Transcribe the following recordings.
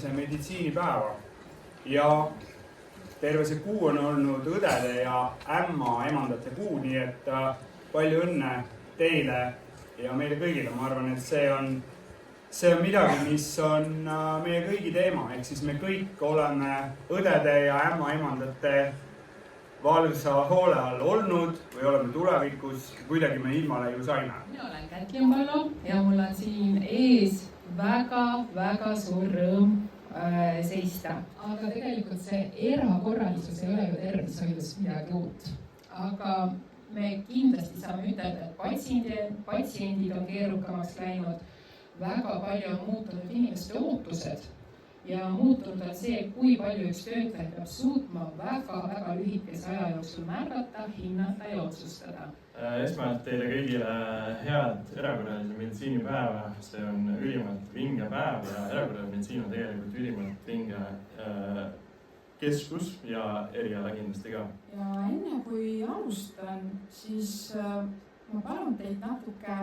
esimese meditsiinipäeva ja terve see kuu on olnud õdede ja ämmaemandate kuu, nii et palju õnne teile ja meile kõigile. Ma arvan, et see on midagi, mis on meie kõigi teema, ehk siis me kõik oleme õdede ja ämmaemandate valvsa hoole all olnud või oleme tulevikus, kuidagi me ilmale ju saime. Mina olen Kätlin Pallo ja mul on siin ees väga suur rõõm seista. Aga tegelikult see erakorralisus ei ole ju tervishoidus midagi uut. Aga me kindlasti saame ütelda, et patsiendid on keerukamaks läinud, väga palju on muutunud inimeste ootused ja muutunud on see, kui palju üks töötaja peab suutma väga lühikese aja jooksul märgata, hinnata ja otsustada. Esmalt teile kõigile head erakorralise meditsiinipäeva. See on ülimalt vinge päev ja erakorraline meditsiin on tegelikult ülimalt vinge keskus ja eriala kindlasti ka. Ja enne kui alustan, siis ma palun teid natuke,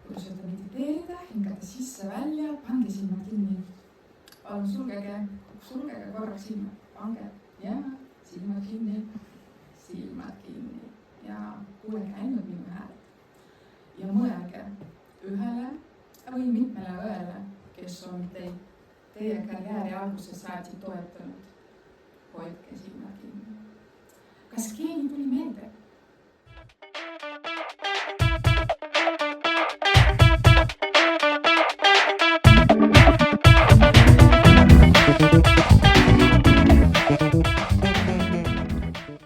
kuidas öelda, mediteerida, hingata sisse välja, pange silmad kinni. Palun sulgege korraks silmad, pange ja silmad kinni ja kuulege ainult minu häält ja mõelge ühele või mitmele õele, kes on teie karjääri alguses saati toetanud. Hoidke silmad kinni. Kas keegi tuli meelde?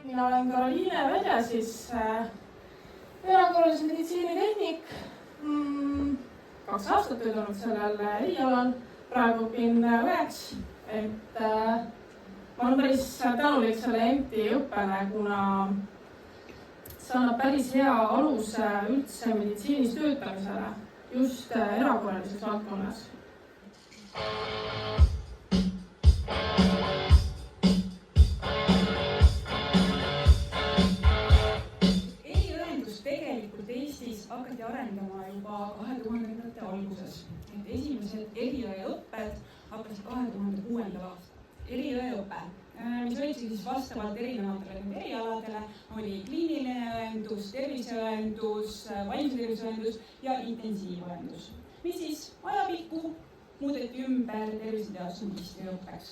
Mina olen Karoliine Välja, siis erakorralise meditsiinitehnik. 2 aastat töötanud sellel erialal, praegu õpin õeks, et ma olen päris tänulik selle EMT õppele, kuna see annab päris hea aluse üldse meditsiinis töötamisele, just erakorralises valdkonnas. Eestis hakati arendama juba 2000-ndate alguses. Esimesed eriõeõpped hakkasid 2006. aastal. Eriõeõpe, mis olid siis vastavalt erinevatele erialadele, oli kliiniline õendus, terviseõendus, vaimse terviseõendus ja intensiivõendus, mis siis ajapikku muudeti ümber terviseteaduse magistriõppeks.